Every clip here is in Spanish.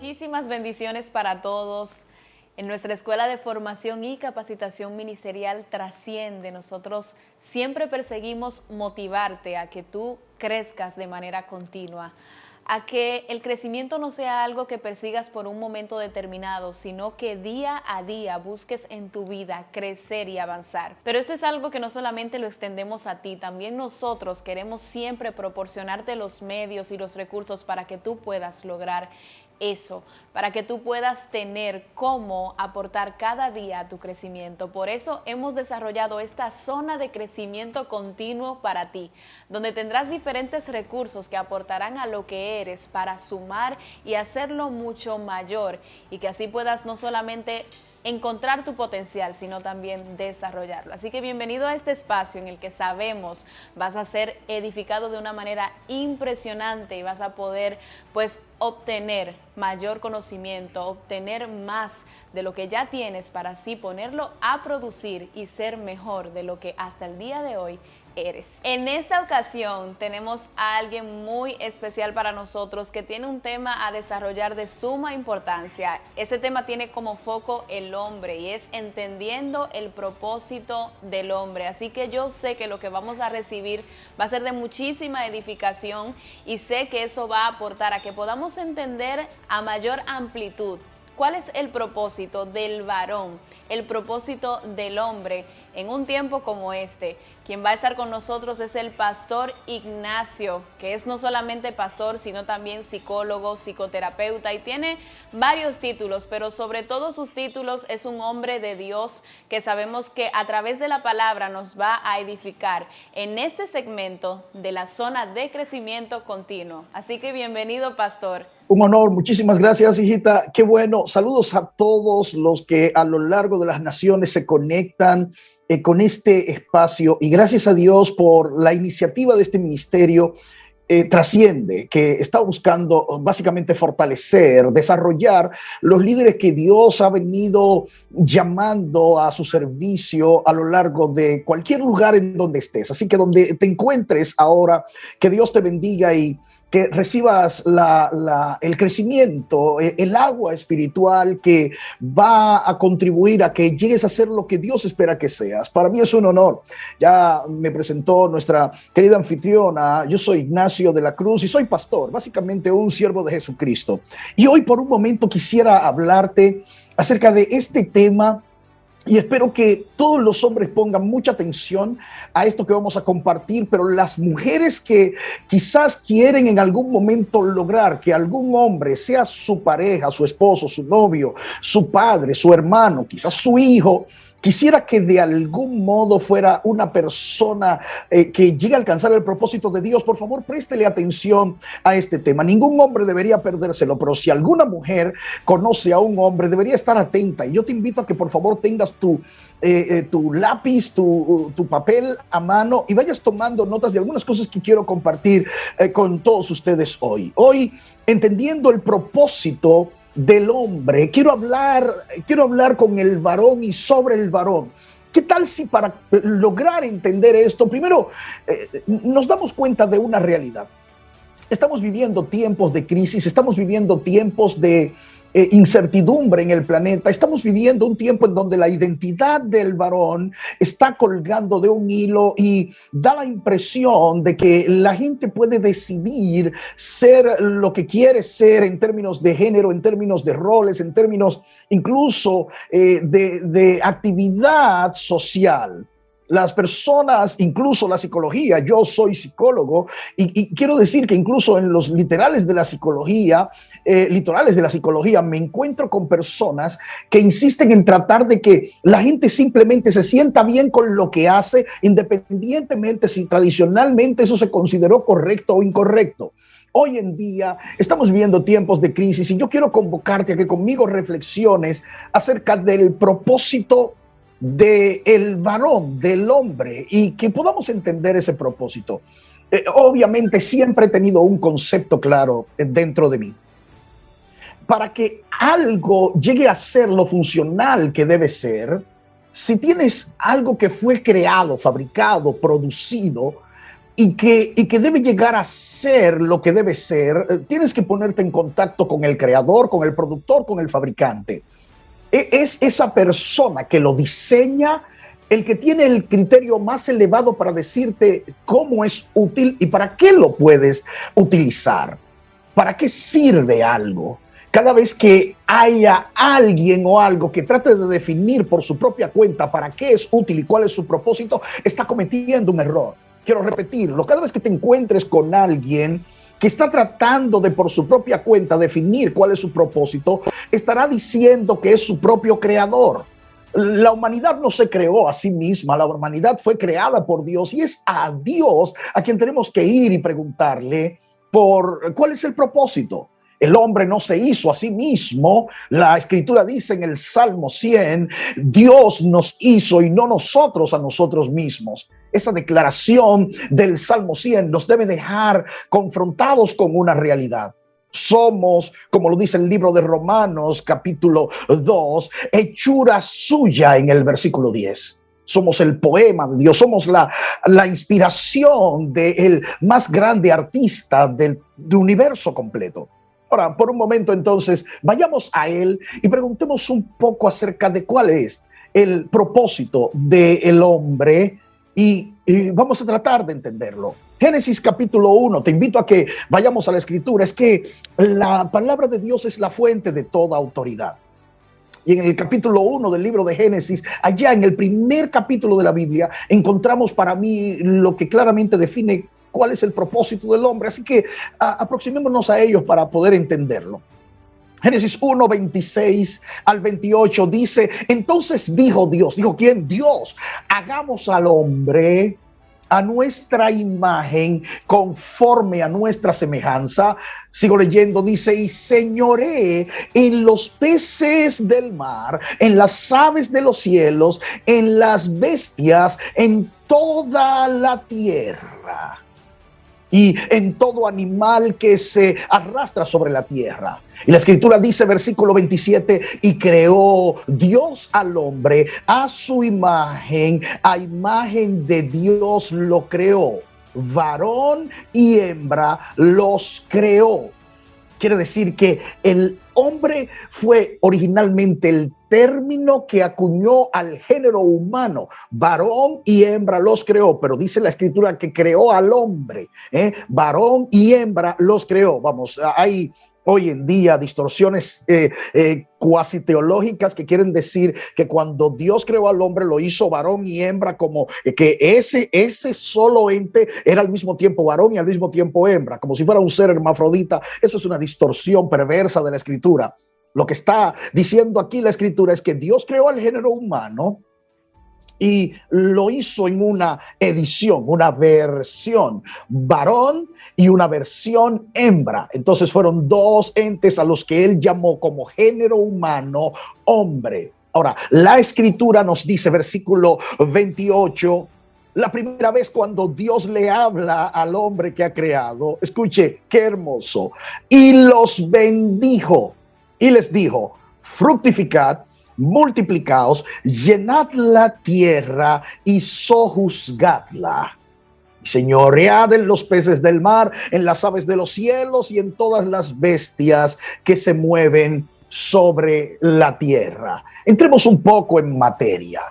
Muchísimas bendiciones para todos. En nuestra Escuela de Formación y Capacitación Ministerial Trasciende, nosotros siempre perseguimos motivarte a que tú crezcas de manera continua, a que el crecimiento no sea algo que persigas por un momento determinado, sino que día a día busques en tu vida crecer y avanzar. Pero esto es algo que no solamente lo extendemos a ti, también nosotros queremos siempre proporcionarte los medios y los recursos para que tú puedas lograr eso, para que tú puedas tener cómo aportar cada día a tu crecimiento. Por eso hemos desarrollado esta zona de crecimiento continuo para ti, donde tendrás diferentes recursos que aportarán a lo que eres para sumar y hacerlo mucho mayor, y que así puedas no solamente encontrar tu potencial, sino también desarrollarlo. Así que bienvenido a este espacio en el que sabemos vas a ser edificado de una manera impresionante y vas a poder obtener mayor conocimiento, obtener más de lo que ya tienes para así ponerlo a producir y ser mejor de lo que hasta el día de hoy eres. En esta ocasión tenemos a alguien muy especial para nosotros que tiene un tema a desarrollar de suma importancia. Ese tema tiene como foco el hombre y es entendiendo el propósito del hombre. Así que yo sé que lo que vamos a recibir va a ser de muchísima edificación y sé que eso va a aportar a que podamos entender a mayor amplitud cuál es el propósito del varón, el propósito del hombre en un tiempo como este. Quien va a estar con nosotros es el pastor Ignacio, que es no solamente pastor, sino también psicólogo, psicoterapeuta y tiene varios títulos, pero sobre todos sus títulos es un hombre de Dios que sabemos que a través de la palabra nos va a edificar en este segmento de la zona de crecimiento continuo. Así que bienvenido, pastor. Un honor, muchísimas gracias, hijita. Qué bueno. Saludos a todos los que a lo largo de las naciones se conectan con este espacio y gracias a Dios por la iniciativa de este ministerio Trasciende, que está buscando básicamente fortalecer, desarrollar los líderes que Dios ha venido llamando a su servicio a lo largo de cualquier lugar en donde estés. Así que donde te encuentres ahora, que Dios te bendiga y que recibas el crecimiento, el agua espiritual que va a contribuir a que llegues a ser lo que Dios espera que seas. Para mí es un honor. Ya me presentó nuestra querida anfitriona. Yo soy Ignacio de la Cruz y soy pastor, básicamente un siervo de Jesucristo. Y hoy por un momento quisiera hablarte acerca de este tema. Y espero que todos los hombres pongan mucha atención a esto que vamos a compartir, pero las mujeres que quizás quieren en algún momento lograr que algún hombre, sea su pareja, su esposo, su novio, su padre, su hermano, quizás su hijo, quisiera que de algún modo fuera una persona que llegue a alcanzar el propósito de Dios, por favor, préstele atención a este tema. Ningún hombre debería perdérselo, pero si alguna mujer conoce a un hombre, debería estar atenta. Y yo te invito a que por favor tengas tu lápiz, tu papel a mano y vayas tomando notas de algunas cosas que quiero compartir con todos ustedes hoy. Hoy, entendiendo el propósito del hombre, quiero hablar con el varón y sobre el varón. ¿Qué tal si para lograr entender esto, primero nos damos cuenta de una realidad? Estamos viviendo tiempos de crisis, estamos viviendo tiempos de incertidumbre en el planeta. Estamos viviendo un tiempo en donde la identidad del varón está colgando de un hilo y da la impresión de que la gente puede decidir ser lo que quiere ser en términos de género, en términos de roles, en términos incluso de actividad social. Las personas, incluso la psicología, yo soy psicólogo y quiero decir que incluso en los litorales de la psicología me encuentro con personas que insisten en tratar de que la gente simplemente se sienta bien con lo que hace, independientemente si tradicionalmente eso se consideró correcto o incorrecto. Hoy en día estamos viviendo tiempos de crisis y yo quiero convocarte a que conmigo reflexiones acerca del propósito del varón, del hombre, y que podamos entender ese propósito. Obviamente siempre he tenido un concepto claro dentro de mí. Para que algo llegue a ser lo funcional que debe ser, si tienes algo que fue creado, fabricado, producido, y que debe llegar a ser lo que debe ser, tienes que ponerte en contacto con el creador, con el productor, con el fabricante. Es esa persona que lo diseña el que tiene el criterio más elevado para decirte cómo es útil y para qué lo puedes utilizar, para qué sirve algo. Cada vez que haya alguien o algo que trate de definir por su propia cuenta para qué es útil y cuál es su propósito, está cometiendo un error. Quiero repetirlo, cada vez que te encuentres con alguien que está tratando de por su propia cuenta definir cuál es su propósito, estará diciendo que es su propio creador. La humanidad no se creó a sí misma, la humanidad fue creada por Dios y es a Dios a quien tenemos que ir y preguntarle por cuál es el propósito. El hombre no se hizo a sí mismo. La escritura dice en el Salmo 100, Dios nos hizo y no nosotros a nosotros mismos. Esa declaración del Salmo 100 nos debe dejar confrontados con una realidad. Somos, como lo dice el libro de Romanos, capítulo 2, hechura suya en el versículo 10. Somos el poema de Dios, somos la inspiración del más grande artista del universo completo. Ahora, por un momento entonces, vayamos a él y preguntemos un poco acerca de cuál es el propósito del hombre y vamos a tratar de entenderlo. Génesis capítulo 1, te invito a que vayamos a la escritura, es que la palabra de Dios es la fuente de toda autoridad. Y en el capítulo 1 del libro de Génesis, allá en el primer capítulo de la Biblia, encontramos para mí lo que claramente define cuál es el propósito del hombre. Así que aproximémonos a ellos para poder entenderlo. Génesis 1, 26 al 28 dice, entonces dijo Dios, ¿dijo quién? Dios, hagamos al hombre a nuestra imagen, conforme a nuestra semejanza. Sigo leyendo, dice, y señoré en los peces del mar, en las aves de los cielos, en las bestias, en toda la tierra y en todo animal que se arrastra sobre la tierra. Y la escritura dice, versículo 27, y creó Dios al hombre a su imagen, a imagen de Dios lo creó, varón y hembra los creó. Quiere decir que el hombre fue originalmente el término que acuñó al género humano. Varón y hembra los creó, pero dice la escritura que creó al hombre. Varón y hembra los creó. Vamos, hay hoy en día distorsiones cuasi teológicas que quieren decir que cuando Dios creó al hombre lo hizo varón y hembra, como que ese solo ente era al mismo tiempo varón y al mismo tiempo hembra, como si fuera un ser hermafrodita. Eso es una distorsión perversa de la escritura. Lo que está diciendo aquí la escritura es que Dios creó al género humano y lo hizo en una edición, una versión varón y una versión hembra. Entonces fueron dos entes a los que él llamó como género humano hombre. Ahora, la escritura nos dice, versículo 28, la primera vez cuando Dios le habla al hombre que ha creado, escuche, qué hermoso, y los bendijo y les dijo, fructificad, multiplicaos, llenad la tierra y sojuzgadla. Señoread en los peces del mar, en las aves de los cielos y en todas las bestias que se mueven sobre la tierra. Entremos un poco en materia.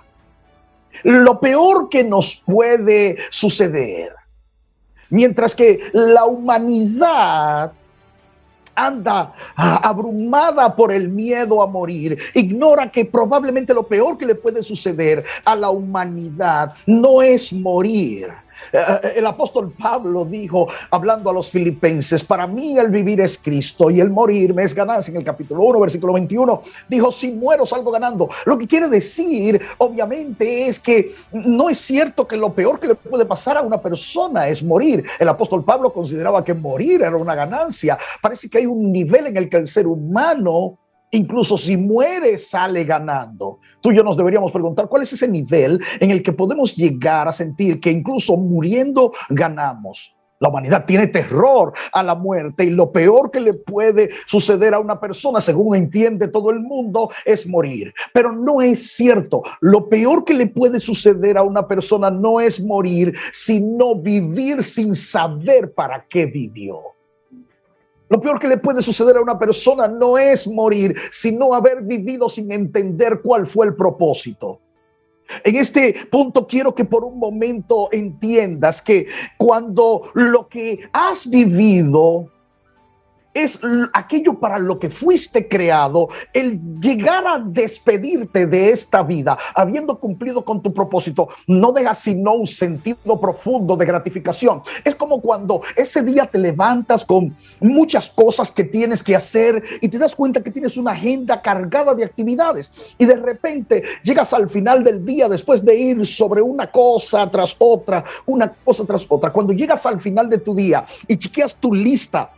Lo peor que nos puede suceder, mientras que la humanidad anda abrumada por el miedo a morir, ignora que probablemente lo peor que le puede suceder a la humanidad no es morir. El apóstol Pablo dijo, hablando a los filipenses, para mí el vivir es Cristo y el morir me es ganancia. En el capítulo 1, versículo 21, dijo, si muero salgo ganando. Lo que quiere decir, obviamente, es que no es cierto que lo peor que le puede pasar a una persona es morir. El apóstol Pablo consideraba que morir era una ganancia. Parece que hay un nivel en el que el ser humano, incluso si muere, sale ganando. Tú y yo nos deberíamos preguntar cuál es ese nivel en el que podemos llegar a sentir que incluso muriendo ganamos. La humanidad tiene terror a la muerte y lo peor que le puede suceder a una persona, según entiende todo el mundo, es morir. Pero no es cierto. Lo peor que le puede suceder a una persona no es morir, sino vivir sin saber para qué vivió. Lo peor que le puede suceder a una persona no es morir, sino haber vivido sin entender cuál fue el propósito. En este punto quiero que por un momento entiendas que cuando lo que has vivido es aquello para lo que fuiste creado, el llegar a despedirte de esta vida, habiendo cumplido con tu propósito, no deja sino un sentido profundo de gratificación. Es como cuando ese día te levantas con muchas cosas que tienes que hacer y te das cuenta que tienes una agenda cargada de actividades y de repente llegas al final del día después de ir sobre una cosa tras otra, una cosa tras otra. Cuando llegas al final de tu día y chequeas tu lista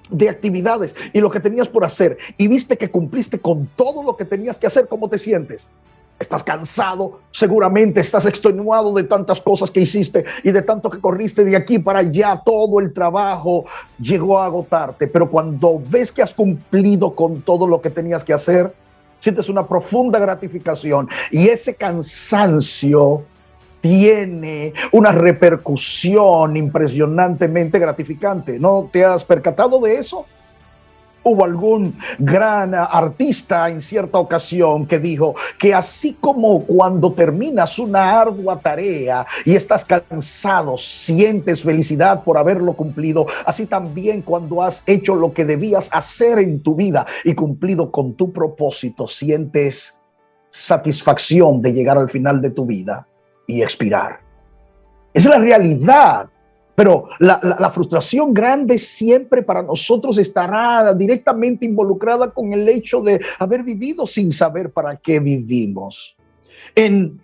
de actividades y lo que tenías por hacer y viste que cumpliste con todo lo que tenías que hacer, ¿cómo te sientes? Estás cansado, seguramente estás extenuado de tantas cosas que hiciste y de tanto que corriste de aquí para allá, todo el trabajo llegó a agotarte, pero cuando ves que has cumplido con todo lo que tenías que hacer, sientes una profunda gratificación y ese cansancio tiene una repercusión impresionantemente gratificante. ¿No te has percatado de eso? Hubo algún gran artista en cierta ocasión que dijo que así como cuando terminas una ardua tarea y estás cansado, sientes felicidad por haberlo cumplido, así también cuando has hecho lo que debías hacer en tu vida y cumplido con tu propósito, sientes satisfacción de llegar al final de tu vida y expirar. Esa es la realidad. Pero la frustración grande siempre para nosotros estará directamente involucrada con el hecho de haber vivido sin saber para qué vivimos. En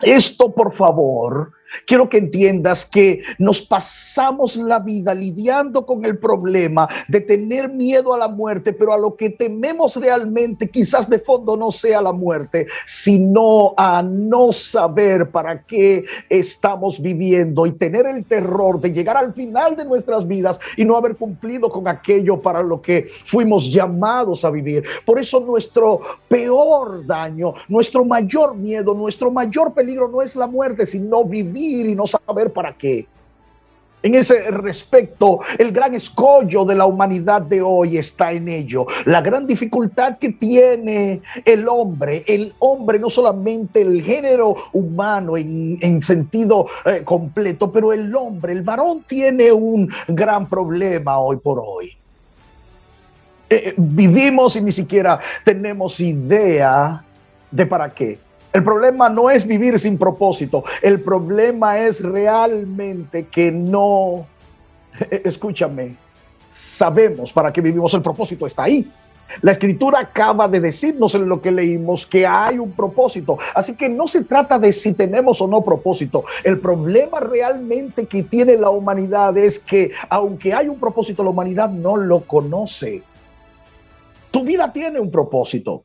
esto, por favor, quiero que entiendas que nos pasamos la vida lidiando con el problema de tener miedo a la muerte, pero a lo que tememos realmente quizás de fondo no sea la muerte, sino a no saber para qué estamos viviendo y tener el terror de llegar al final de nuestras vidas y no haber cumplido con aquello para lo que fuimos llamados a vivir. Por eso nuestro peor daño, nuestro mayor miedo, nuestro mayor peligro no es la muerte, sino vivir y no saber para qué. En ese respecto, el gran escollo de la humanidad de hoy está en ello. La gran dificultad que tiene el hombre no solamente el género humano en sentido completo, pero el hombre, el varón tiene un gran problema hoy por hoy. Vivimos y ni siquiera tenemos idea de para qué. El problema no es vivir sin propósito. El problema es realmente que no, escúchame, sabemos para qué vivimos. El propósito está ahí. La escritura acaba de decirnos en lo que leímos que hay un propósito. Así que no se trata de si tenemos o no propósito. El problema realmente que tiene la humanidad es que aunque hay un propósito, la humanidad no lo conoce. Tu vida tiene un propósito.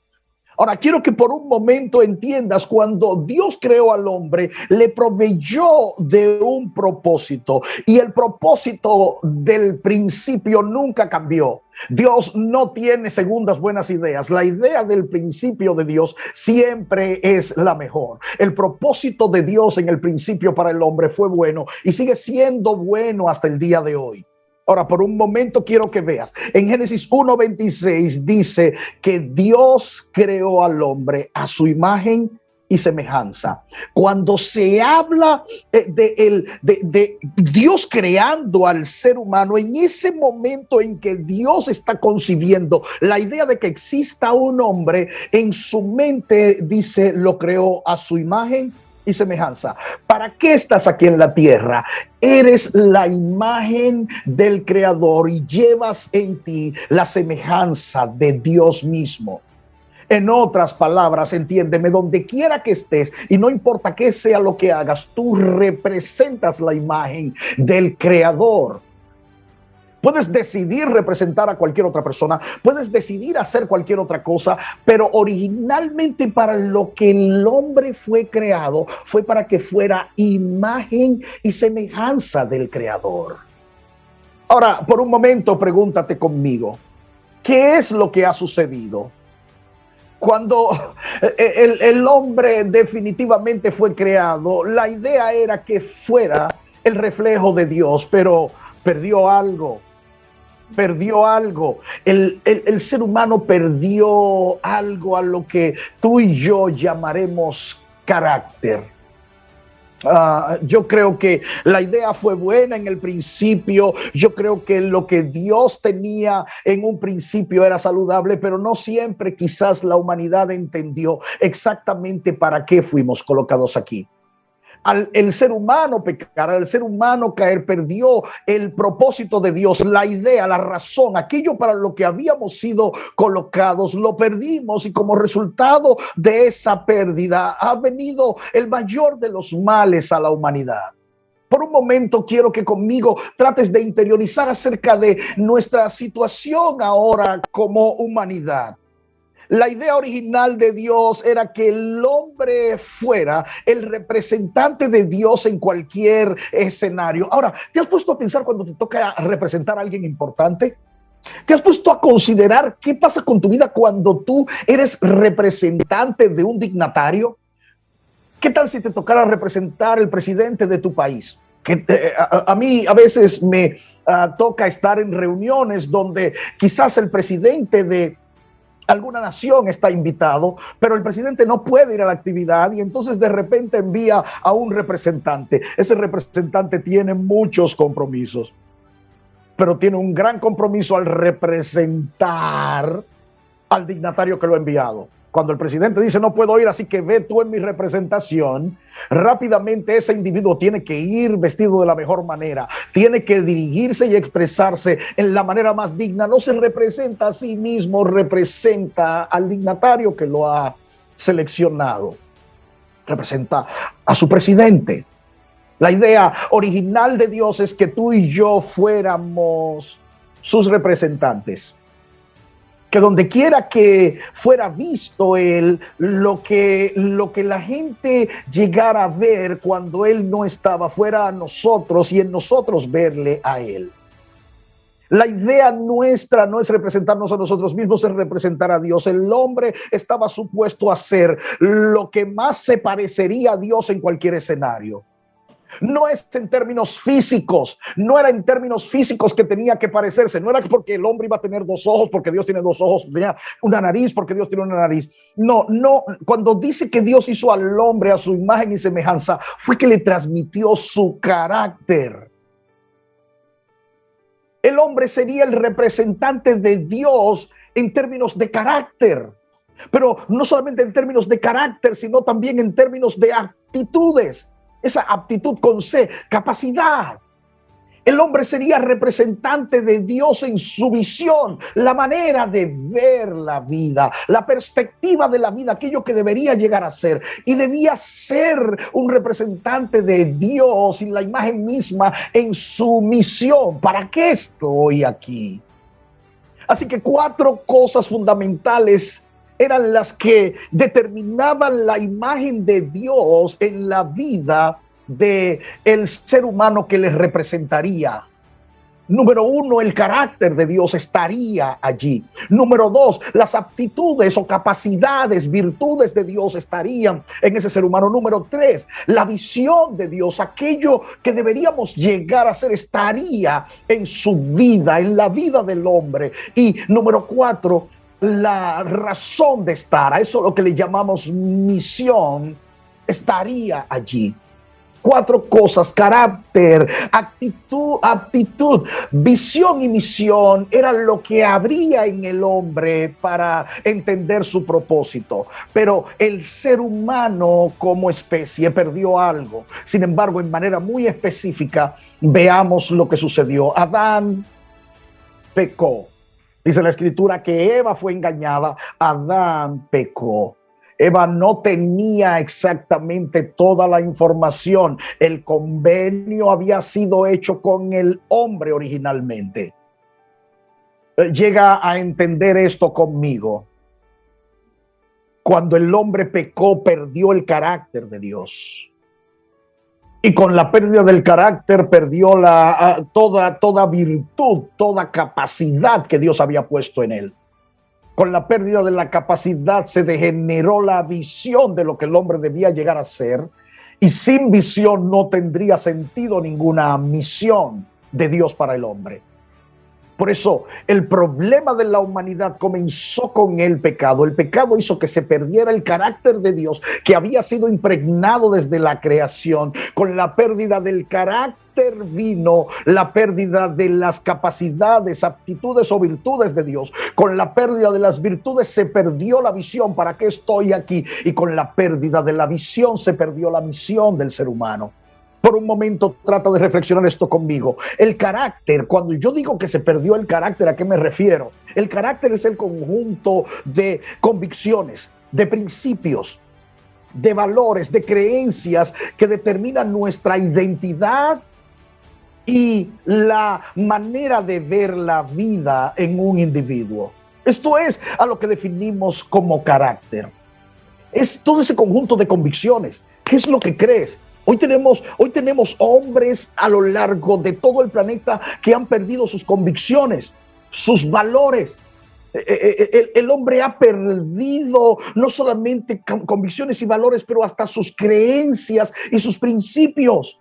Ahora, quiero que por un momento entiendas, cuando Dios creó al hombre, le proveyó de un propósito y el propósito del principio nunca cambió. Dios no tiene segundas buenas ideas. La idea del principio de Dios siempre es la mejor. El propósito de Dios en el principio para el hombre fue bueno y sigue siendo bueno hasta el día de hoy. Ahora, por un momento quiero que veas. En Génesis 1:26 dice que Dios creó al hombre a su imagen y semejanza. Cuando se habla de Dios creando al ser humano, en ese momento en que Dios está concibiendo la idea de que exista un hombre, en su mente dice, lo creó a su imagen y semejanza. ¿Para qué estás aquí en la tierra? Eres la imagen del Creador y llevas en ti la semejanza de Dios mismo. En otras palabras, entiéndeme, donde quiera que estés y no importa qué sea lo que hagas, tú representas la imagen del Creador. Puedes decidir representar a cualquier otra persona, puedes decidir hacer cualquier otra cosa, pero originalmente para lo que el hombre fue creado fue para que fuera imagen y semejanza del Creador. Ahora, por un momento, pregúntate conmigo, ¿qué es lo que ha sucedido? Cuando el hombre definitivamente fue creado, la idea era que fuera el reflejo de Dios, pero perdió algo. Perdió algo. El ser humano perdió algo a lo que tú y yo llamaremos carácter. Yo creo que la idea fue buena en el principio. Yo creo que lo que Dios tenía en un principio era saludable, pero no siempre quizás la humanidad entendió exactamente para qué fuimos colocados aquí. Al el ser humano pecar, al ser humano caer, perdió el propósito de Dios, la idea, la razón, aquello para lo que habíamos sido colocados, lo perdimos, y como resultado de esa pérdida ha venido el mayor de los males a la humanidad. Por un momento quiero que conmigo trates de interiorizar acerca de nuestra situación ahora como humanidad. La idea original de Dios era que el hombre fuera el representante de Dios en cualquier escenario. Ahora, ¿te has puesto a pensar cuando te toca representar a alguien importante? ¿Te has puesto a considerar qué pasa con tu vida cuando tú eres representante de un dignatario? ¿Qué tal si te tocara representar el presidente de tu país? A mí a veces me toca estar en reuniones donde quizás el presidente de alguna nación está invitado, pero el presidente no puede ir a la actividad, y entonces de repente envía a un representante. Ese representante tiene muchos compromisos, pero tiene un gran compromiso al representar al dignatario que lo ha enviado. Cuando el presidente dice no puedo ir, así que ve tú en mi representación, rápidamente ese individuo tiene que ir vestido de la mejor manera, tiene que dirigirse y expresarse en la manera más digna. No se representa a sí mismo, representa al dignatario que lo ha seleccionado, representa a su presidente. La idea original de Dios es que tú y yo fuéramos sus representantes, que donde quiera que fuera visto él, lo que la gente llegara a ver cuando él no estaba, fuera a nosotros, y en nosotros verle a él. La idea nuestra no es representarnos a nosotros mismos, es representar a Dios. El hombre estaba supuesto a ser lo que más se parecería a Dios en cualquier escenario. No es en términos físicos, no era en términos físicos que tenía que parecerse, no era porque el hombre iba a tener dos ojos, porque Dios tiene dos ojos, tenía una nariz, porque Dios tiene una nariz. No, cuando dice que Dios hizo al hombre a su imagen y semejanza, fue que le transmitió su carácter. El hombre sería el representante de Dios en términos de carácter, pero no solamente en términos de carácter, sino también en términos de actitudes. Esa aptitud con C, capacidad. El hombre sería representante de Dios en su visión, la manera de ver la vida, la perspectiva de la vida, aquello que debería llegar a ser. Y debía ser un representante de Dios y la imagen misma en su misión. ¿Para qué estoy aquí? Así que 4 cosas fundamentales eran las que determinaban la imagen de Dios en la vida del ser humano que les representaría. Número 1, el carácter de Dios estaría allí. Número 2, las aptitudes o capacidades, virtudes de Dios estarían en ese ser humano. Número 3, la visión de Dios, aquello que deberíamos llegar a ser, estaría en su vida, en la vida del hombre. Y número 4, la razón de estar, a eso lo que le llamamos misión, estaría allí. 4 cosas: carácter, actitud, aptitud, visión y misión, era lo que habría en el hombre para entender su propósito. Pero el ser humano como especie perdió algo. Sin embargo, en manera muy específica, veamos lo que sucedió. Adán pecó. Dice la escritura que Eva fue engañada, Adán pecó. Eva no tenía exactamente toda la información. El convenio había sido hecho con el hombre originalmente. Llega a entender esto conmigo. Cuando el hombre pecó, perdió el carácter de Dios. Y con la pérdida del carácter perdió toda virtud, toda capacidad que Dios había puesto en él. Con la pérdida de la capacidad se degeneró la visión de lo que el hombre debía llegar a ser, y sin visión no tendría sentido ninguna misión de Dios para el hombre. Por eso el problema de la humanidad comenzó con el pecado. El pecado hizo que se perdiera el carácter de Dios que había sido impregnado desde la creación. Con la pérdida del carácter vino la pérdida de las capacidades, aptitudes o virtudes de Dios. Con la pérdida de las virtudes se perdió la visión. ¿Para qué estoy aquí? Y con la pérdida de la visión se perdió la misión del ser humano. Por un momento trata de reflexionar esto conmigo. El carácter, cuando yo digo que se perdió el carácter, ¿a qué me refiero? El carácter es el conjunto de convicciones, de principios, de valores, de creencias que determinan nuestra identidad y la manera de ver la vida en un individuo. Esto es a lo que definimos como carácter. Es todo ese conjunto de convicciones. ¿Qué es lo que crees? Hoy tenemos hombres a lo largo de todo el planeta que han perdido sus convicciones, sus valores. El hombre ha perdido no solamente convicciones y valores, pero hasta sus creencias y sus principios.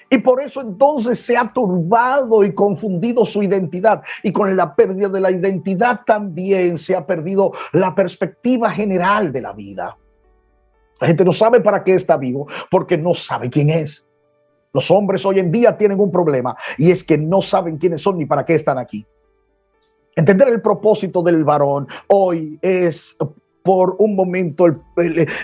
Y por eso entonces se ha turbado y confundido su identidad. Y con la pérdida de la identidad también se ha perdido la perspectiva general de la vida. La gente no sabe para qué está vivo porque no sabe quién es. Los hombres hoy en día tienen un problema, y es que no saben quiénes son ni para qué están aquí. Entender el propósito del varón hoy es por un momento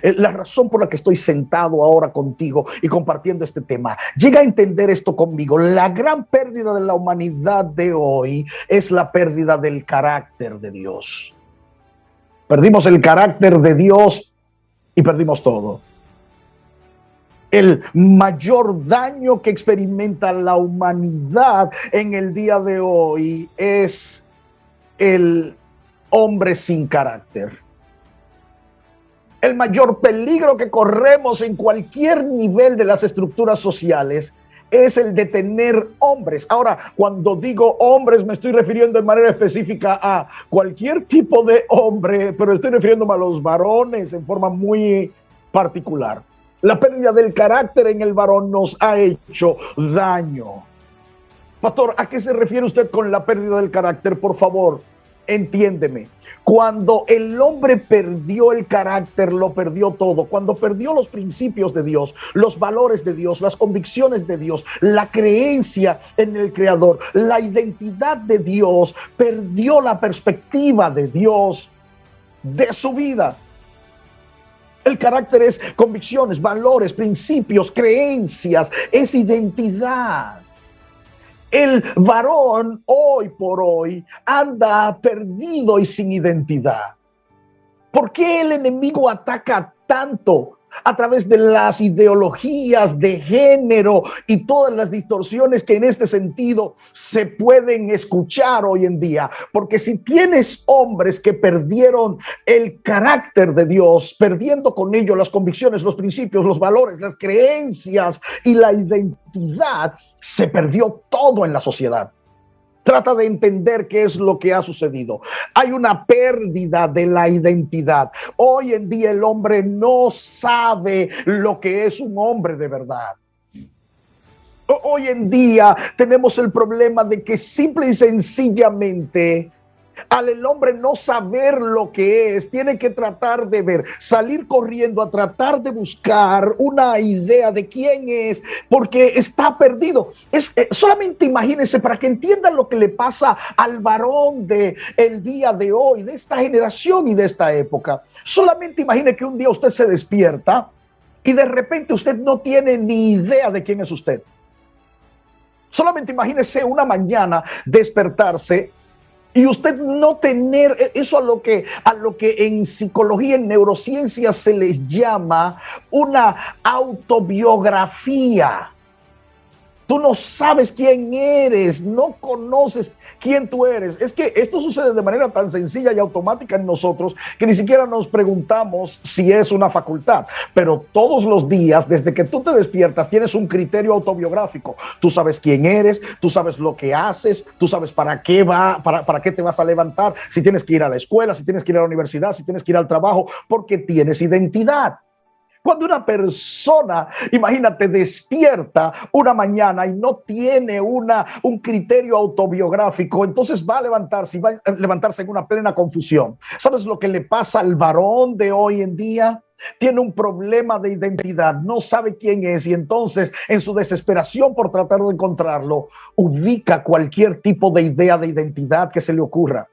la razón por la que estoy sentado ahora contigo y compartiendo este tema. Llega a entender esto conmigo. La gran pérdida de la humanidad de hoy es la pérdida del carácter de Dios. Perdimos el carácter de Dios y perdimos todo. El mayor daño que experimenta la humanidad en el día de hoy es el hombre sin carácter. El mayor peligro que corremos en cualquier nivel de las estructuras sociales es el de tener hombres. Ahora, cuando digo hombres, me estoy refiriendo de manera específica a cualquier tipo de hombre, pero estoy refiriéndome a los varones en forma muy particular. La pérdida del carácter en el varón nos ha hecho daño. Pastor, ¿a qué se refiere usted con la pérdida del carácter? Por favor, entiéndeme. Cuando el hombre perdió el carácter, lo perdió todo. Cuando perdió los principios de Dios, los valores de Dios, las convicciones de Dios, la creencia en el Creador, la identidad de Dios, perdió la perspectiva de Dios de su vida. El carácter es convicciones, valores, principios, creencias, es identidad. El varón hoy por hoy anda perdido y sin identidad. ¿Por qué el enemigo ataca tanto a través de las ideologías de género y todas las distorsiones que en este sentido se pueden escuchar hoy en día? Porque si tienes hombres que perdieron el carácter de Dios, perdiendo con ello las convicciones, los principios, los valores, las creencias y la identidad, se perdió todo en la sociedad. Trata de entender qué es lo que ha sucedido. Hay una pérdida de la identidad. Hoy en día el hombre no sabe lo que es un hombre de verdad. Hoy en día tenemos el problema de que simple y sencillamente al el hombre no saber lo que es, tiene que tratar de ver, salir corriendo a tratar de buscar una idea de quién es, porque está perdido. Solamente imagínense, para que entiendan lo que le pasa al varón de el día de hoy, de esta generación y de esta época. Solamente imagine que un día usted se despierta y de repente usted no tiene ni idea de quién es usted. Solamente imagínese una mañana despertarse y usted no tener eso, a lo que en psicología, en neurociencia se les llama una autobiografía. Tú no sabes quién eres, no conoces quién tú eres. Es que esto sucede de manera tan sencilla y automática en nosotros que ni siquiera nos preguntamos si es una facultad. Pero todos los días, desde que tú te despiertas, tienes un criterio autobiográfico. Tú sabes quién eres, tú sabes lo que haces, tú sabes para qué te vas a levantar, si tienes que ir a la escuela, si tienes que ir a la universidad, si tienes que ir al trabajo, porque tienes identidad. Cuando una persona, imagínate, despierta una mañana y no tiene un criterio autobiográfico, entonces va a levantarse en una plena confusión. ¿Sabes lo que le pasa al varón de hoy en día? Tiene un problema de identidad, no sabe quién es y entonces en su desesperación por tratar de encontrarlo, ubica cualquier tipo de idea de identidad que se le ocurra.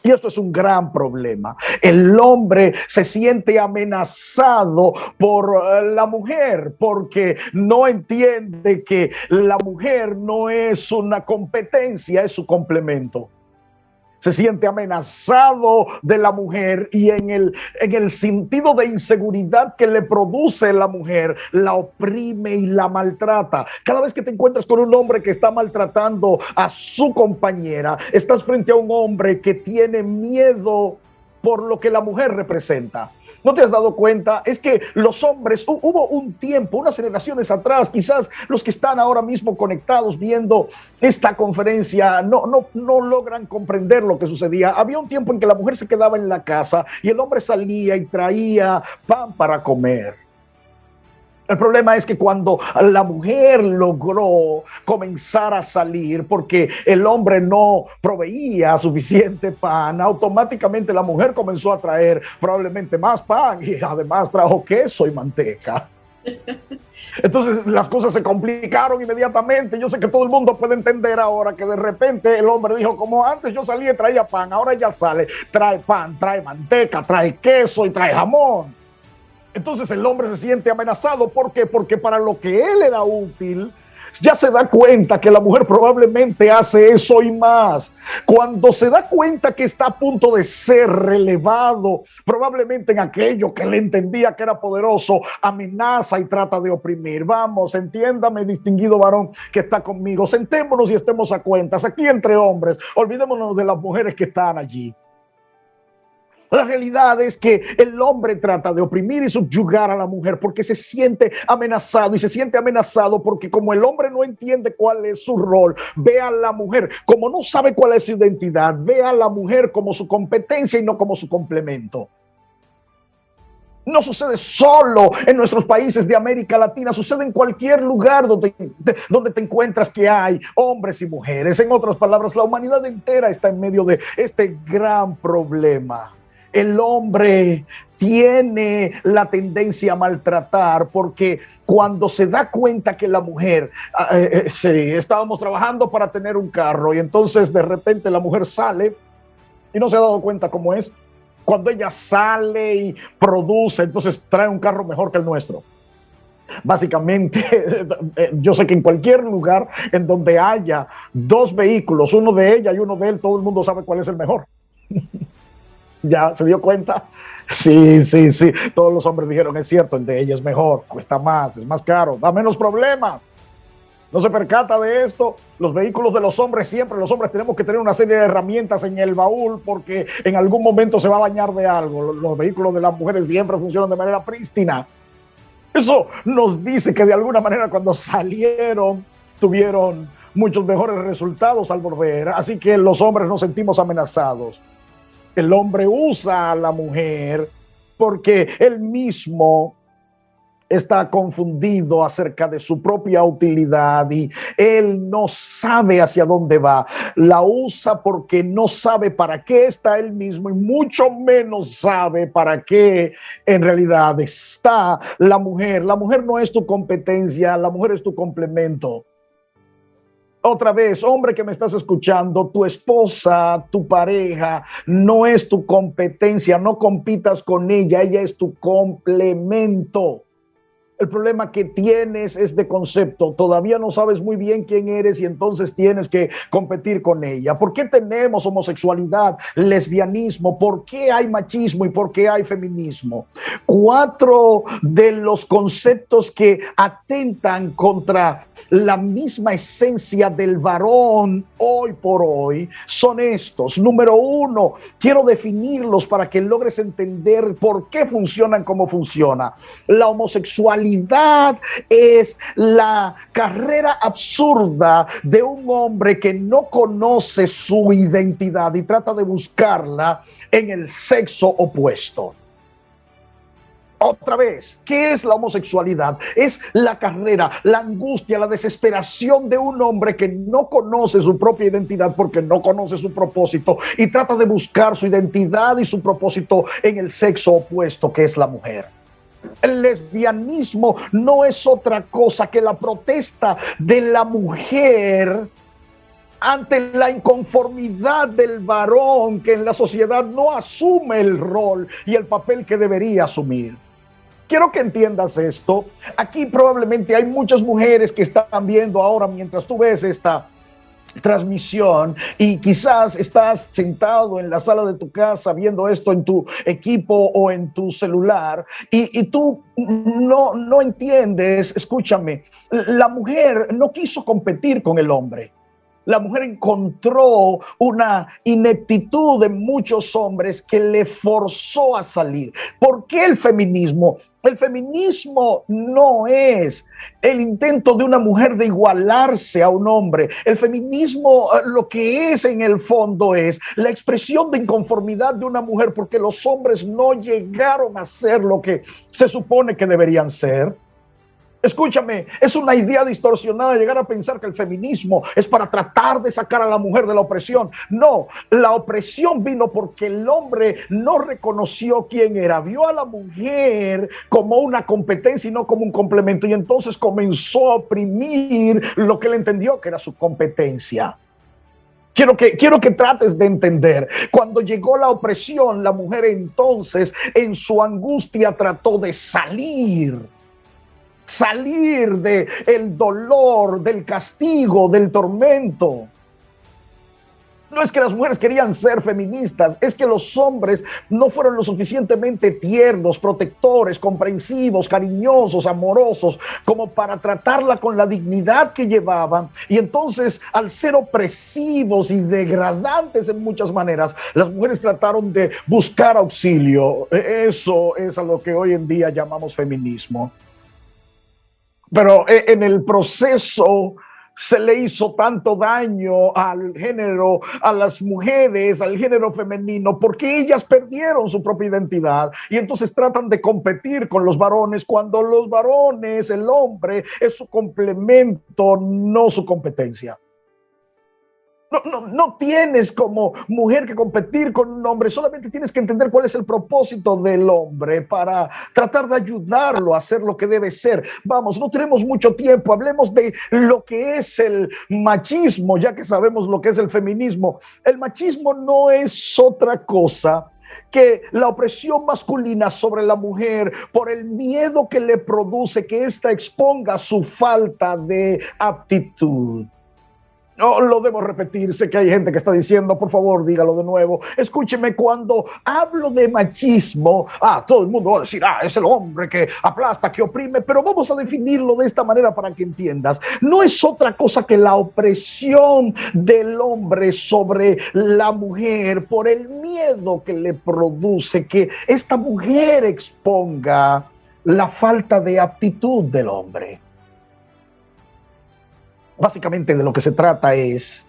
Y esto es un gran problema. El hombre se siente amenazado por la mujer porque no entiende que la mujer no es una competencia, es su complemento. Se siente amenazado de la mujer y en el sentido de inseguridad que le produce la mujer, la oprime y la maltrata. Cada vez que te encuentras con un hombre que está maltratando a su compañera, estás frente a un hombre que tiene miedo por lo que la mujer representa. ¿No te has dado cuenta? Es que los hombres, hubo un tiempo, unas generaciones atrás, quizás los que están ahora mismo conectados viendo esta conferencia no logran comprender lo que sucedía. Había un tiempo en que la mujer se quedaba en la casa y el hombre salía y traía pan para comer. El problema es que cuando la mujer logró comenzar a salir porque el hombre no proveía suficiente pan, automáticamente la mujer comenzó a traer probablemente más pan y además trajo queso y manteca. Entonces las cosas se complicaron inmediatamente. Yo sé que todo el mundo puede entender ahora que de repente el hombre dijo, como antes yo salía y traía pan, ahora ya sale, trae pan, trae manteca, trae queso y trae jamón. Entonces el hombre se siente amenazado. ¿Por qué? Porque para lo que él era útil, ya se da cuenta que la mujer probablemente hace eso y más. Cuando se da cuenta que está a punto de ser relevado, probablemente en aquello que le entendía que era poderoso, amenaza y trata de oprimir. Vamos, entiéndame, distinguido varón que está conmigo, sentémonos y estemos a cuentas. Aquí entre hombres, olvidémonos de las mujeres que están allí. La realidad es que el hombre trata de oprimir y subyugar a la mujer porque se siente amenazado y se siente amenazado porque como el hombre no entiende cuál es su rol, ve a la mujer, como no sabe cuál es su identidad, ve a la mujer como su competencia y no como su complemento. No sucede solo en nuestros países de América Latina, sucede en cualquier lugar donde te encuentras que hay hombres y mujeres. En otras palabras, la humanidad entera está en medio de este gran problema. El hombre tiene la tendencia a maltratar porque cuando se da cuenta que la mujer, sí, estábamos trabajando para tener un carro y entonces de repente la mujer sale y no se ha dado cuenta cómo es. Cuando ella sale y produce, entonces trae un carro mejor que el nuestro. Básicamente, yo sé que en cualquier lugar en donde haya dos vehículos, uno de ella y uno de él, todo el mundo sabe cuál es el mejor. ¿Ya se dio cuenta? Sí. Todos los hombres dijeron, es cierto, el de ella es mejor, cuesta más, es más caro, da menos problemas. No se percata de esto. Los vehículos de los hombres siempre, los hombres tenemos que tener una serie de herramientas en el baúl porque en algún momento se va a dañar de algo. Los vehículos de las mujeres siempre funcionan de manera prístina. Eso nos dice que de alguna manera cuando salieron tuvieron muchos mejores resultados al volver. Así que los hombres nos sentimos amenazados. El hombre usa a la mujer porque él mismo está confundido acerca de su propia utilidad y él no sabe hacia dónde va. La usa porque no sabe para qué está él mismo y mucho menos sabe para qué en realidad está la mujer. La mujer no es tu competencia, la mujer es tu complemento. Otra vez, hombre que me estás escuchando, tu esposa, tu pareja, no es tu competencia, no compitas con ella, ella es tu complemento. El problema que tienes es de concepto. Todavía no sabes muy bien quién eres y entonces tienes que competir con ella. ¿Por qué tenemos homosexualidad, lesbianismo? ¿Por qué hay machismo y por qué hay feminismo? 4 de los conceptos que atentan contra la misma esencia del varón hoy por hoy son estos. Número 1, quiero definirlos para que logres entender por qué funcionan como funciona. La homosexualidad es la carrera absurda de un hombre que no conoce su identidad y trata de buscarla en el sexo opuesto. Otra vez, ¿qué es la homosexualidad? Es la carrera, la angustia, la desesperación de un hombre que no conoce su propia identidad porque no conoce su propósito y trata de buscar su identidad y su propósito en el sexo opuesto, que es la mujer. El lesbianismo no es otra cosa que la protesta de la mujer ante la inconformidad del varón que en la sociedad no asume el rol y el papel que debería asumir. Quiero que entiendas esto. Aquí probablemente hay muchas mujeres que están viendo ahora mientras tú ves esta transmisión y quizás estás sentado en la sala de tu casa viendo esto en tu equipo o en tu celular y tú no entiendes. Escúchame, la mujer no quiso competir con el hombre. La mujer encontró una ineptitud de muchos hombres que le forzó a salir. ¿Por qué el feminismo? El feminismo no es el intento de una mujer de igualarse a un hombre. El feminismo lo que es en el fondo es la expresión de inconformidad de una mujer porque los hombres no llegaron a ser lo que se supone que deberían ser. Escúchame, es una idea distorsionada llegar a pensar que el feminismo es para tratar de sacar a la mujer de la opresión. No, la opresión vino porque el hombre no reconoció quién era, vio a la mujer como una competencia y no como un complemento, y entonces comenzó a oprimir lo que él entendió que era su competencia. Quiero que trates de entender. Cuando llegó la opresión, la mujer entonces en su angustia trató de salir de el dolor, del castigo, del tormento. No es que las mujeres querían ser feministas, es que los hombres no fueron lo suficientemente tiernos, protectores, comprensivos, cariñosos, amorosos, como para tratarla con la dignidad que llevaban. Y entonces, al ser opresivos y degradantes en muchas maneras, las mujeres trataron de buscar auxilio. Eso es a lo que hoy en día llamamos feminismo. Pero en el proceso se le hizo tanto daño al género, a las mujeres, al género femenino, porque ellas perdieron su propia identidad y entonces tratan de competir con los varones cuando los varones, el hombre, es su complemento, no su competencia. No tienes como mujer que competir con un hombre, solamente tienes que entender cuál es el propósito del hombre para tratar de ayudarlo a hacer lo que debe ser. Vamos, no tenemos mucho tiempo, hablemos de lo que es el machismo, ya que sabemos lo que es el feminismo. El machismo no es otra cosa que la opresión masculina sobre la mujer por el miedo que le produce que ésta exponga su falta de aptitud. No lo debo repetir, sé que hay gente que está diciendo, por favor, dígalo de nuevo. Escúcheme, cuando hablo de machismo, todo el mundo va a decir, es el hombre que aplasta, que oprime, pero vamos a definirlo de esta manera para que entiendas. No es otra cosa que la opresión del hombre sobre la mujer por el miedo que le produce que esta mujer exponga la falta de aptitud del hombre. Básicamente de lo que se trata es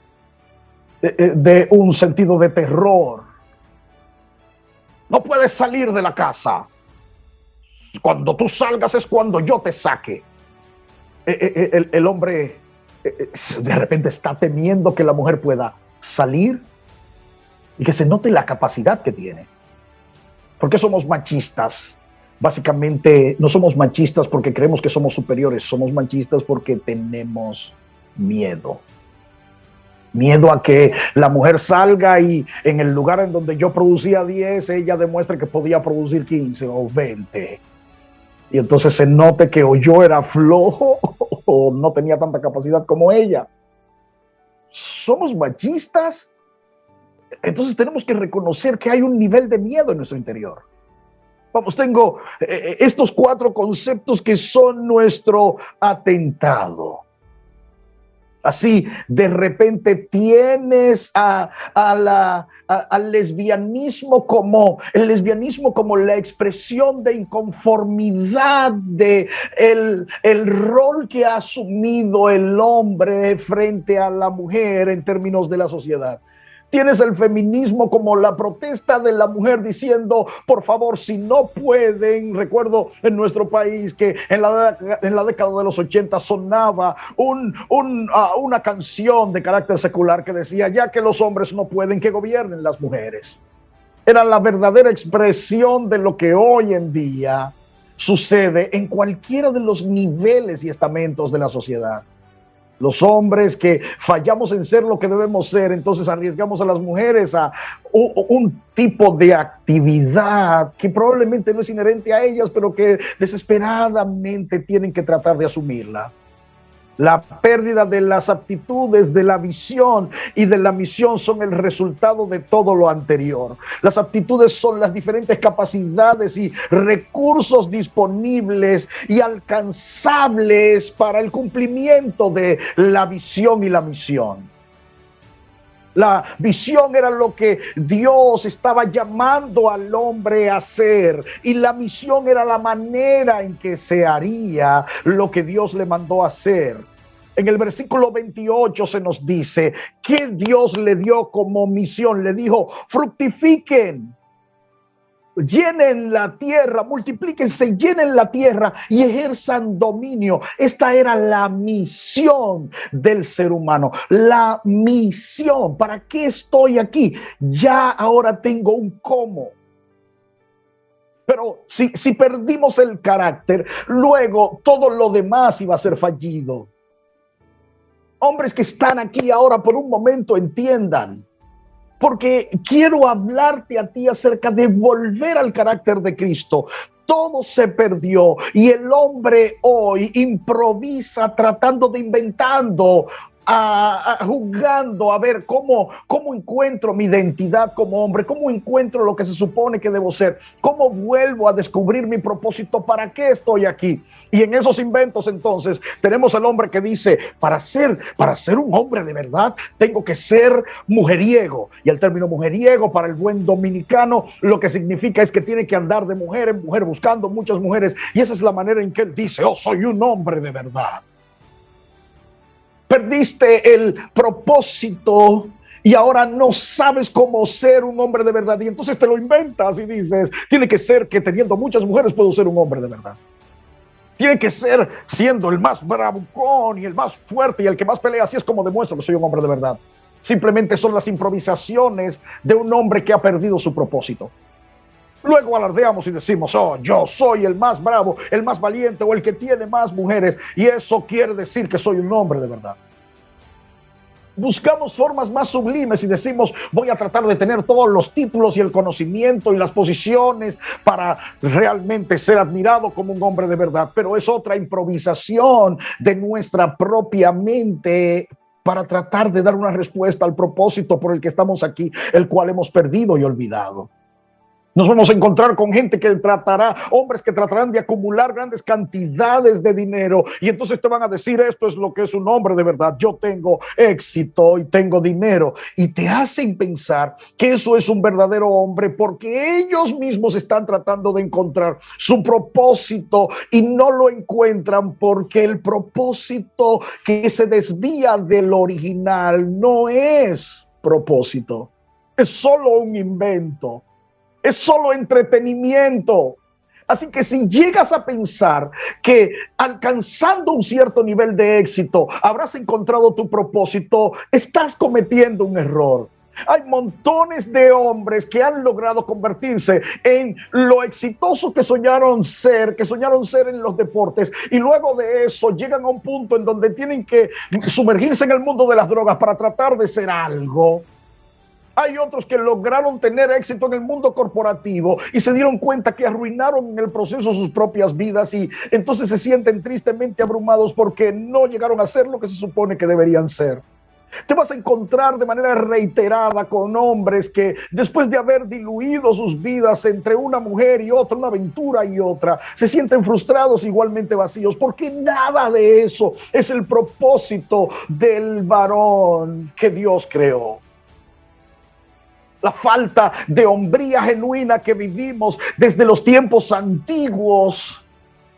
de un sentido de terror. No puedes salir de la casa. Cuando tú salgas es cuando yo te saque. El hombre de repente está temiendo que la mujer pueda salir y que se note la capacidad que tiene. ¿Por qué somos machistas? Básicamente no somos machistas porque creemos que somos superiores, somos machistas porque tenemos miedo a que la mujer salga y en el lugar en donde yo producía 10, ella demuestre que podía producir 15 o 20. Y entonces se note que o yo era flojo o no tenía tanta capacidad como ella. Somos machistas. Entonces tenemos que reconocer que hay un nivel de miedo en nuestro interior. Vamos, tengo estos 4 conceptos que son nuestro atentado. Así, de repente tienes al lesbianismo como el lesbianismo como la expresión de inconformidad de el rol que ha asumido el hombre frente a la mujer en términos de la sociedad. Tienes el feminismo como la protesta de la mujer diciendo, por favor, si no pueden. Recuerdo en nuestro país que en la década de los 80 sonaba una canción de carácter secular que decía, ya que los hombres no pueden, que gobiernen las mujeres. Era la verdadera expresión de lo que hoy en día sucede en cualquiera de los niveles y estamentos de la sociedad. Los hombres que fallamos en ser lo que debemos ser, entonces arriesgamos a las mujeres a un tipo de actividad que probablemente no es inherente a ellas, pero que desesperadamente tienen que tratar de asumirla. La pérdida de las aptitudes, de la visión y de la misión son el resultado de todo lo anterior. Las aptitudes son las diferentes capacidades y recursos disponibles y alcanzables para el cumplimiento de la visión y la misión. La visión era lo que Dios estaba llamando al hombre a hacer, y la misión era la manera en que se haría lo que Dios le mandó a hacer. En el versículo 28 se nos dice que Dios le dio como misión, le dijo, fructifiquen, llenen la tierra, multiplíquense, llenen la tierra y ejerzan dominio. Esta era la misión del ser humano. La misión. ¿Para qué estoy aquí? Ya ahora tengo un cómo. Pero si perdimos el carácter, luego todo lo demás iba a ser fallido. Hombres que están aquí ahora por un momento entiendan. Porque quiero hablarte a ti acerca de volver al carácter de Cristo. Todo se perdió y el hombre hoy improvisa tratando de inventando, jugando a ver cómo encuentro mi identidad como hombre, cómo encuentro lo que se supone que debo ser, cómo vuelvo a descubrir mi propósito, para qué estoy aquí. Y en esos inventos entonces tenemos el hombre que dice, para ser un hombre de verdad tengo que ser mujeriego. Y el término mujeriego para el buen dominicano lo que significa es que tiene que andar de mujer en mujer buscando muchas mujeres, y esa es la manera en que él dice, oh, soy un hombre de verdad. Perdiste el propósito y ahora no sabes cómo ser un hombre de verdad, y entonces te lo inventas y dices, tiene que ser que teniendo muchas mujeres puedo ser un hombre de verdad. Tiene que ser siendo el más bravucón y el más fuerte y el que más pelea, así es como demuestro que soy un hombre de verdad. Simplemente son las improvisaciones de un hombre que ha perdido su propósito. Luego alardeamos y decimos, oh, yo soy el más bravo, el más valiente o el que tiene más mujeres, y eso quiere decir que soy un hombre de verdad. Buscamos formas más sublimes y decimos, voy a tratar de tener todos los títulos y el conocimiento y las posiciones para realmente ser admirado como un hombre de verdad. Pero es otra improvisación de nuestra propia mente para tratar de dar una respuesta al propósito por el que estamos aquí, el cual hemos perdido y olvidado. Nos vamos a encontrar con gente que hombres que tratarán de acumular grandes cantidades de dinero, y entonces te van a decir, esto es lo que es un hombre de verdad, yo tengo éxito y tengo dinero, y te hacen pensar que eso es un verdadero hombre porque ellos mismos están tratando de encontrar su propósito y no lo encuentran, porque el propósito que se desvía del original no es propósito, es solo un invento. Es solo entretenimiento. Así que si llegas a pensar que alcanzando un cierto nivel de éxito habrás encontrado tu propósito, estás cometiendo un error. Hay montones de hombres que han logrado convertirse en lo exitoso que soñaron ser en los deportes, y luego de eso llegan a un punto en donde tienen que sumergirse en el mundo de las drogas para tratar de ser algo. Hay otros que lograron tener éxito en el mundo corporativo y se dieron cuenta que arruinaron en el proceso sus propias vidas y entonces se sienten tristemente abrumados porque no llegaron a ser lo que se supone que deberían ser. Te vas a encontrar de manera reiterada con hombres que después de haber diluido sus vidas entre una mujer y otra, una aventura y otra, se sienten frustrados, igualmente vacíos, porque nada de eso es el propósito del varón que Dios creó. La falta de hombría genuina que vivimos desde los tiempos antiguos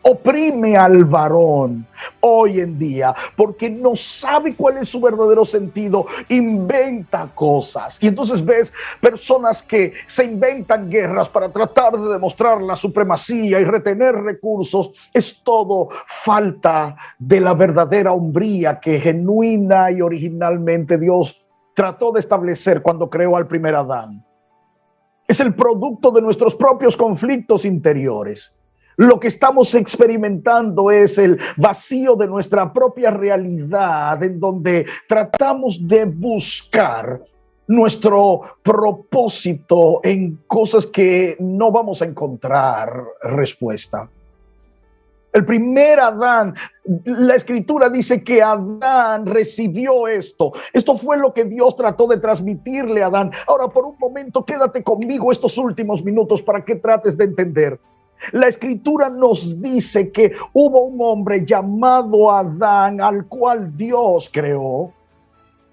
oprime al varón hoy en día porque no sabe cuál es su verdadero sentido, inventa cosas. Y entonces ves personas que se inventan guerras para tratar de demostrar la supremacía y retener recursos. Es todo falta de la verdadera hombría que genuina y originalmente Dios trató de establecer cuando creó al primer Adán. Es el producto de nuestros propios conflictos interiores. Lo que estamos experimentando es el vacío de nuestra propia realidad, en donde tratamos de buscar nuestro propósito en cosas que no vamos a encontrar respuesta. El primer Adán, la escritura dice que Adán recibió esto. Esto fue lo que Dios trató de transmitirle a Adán. Ahora, por un momento, quédate conmigo estos últimos minutos para que trates de entender. La escritura nos dice que hubo un hombre llamado Adán al cual Dios creó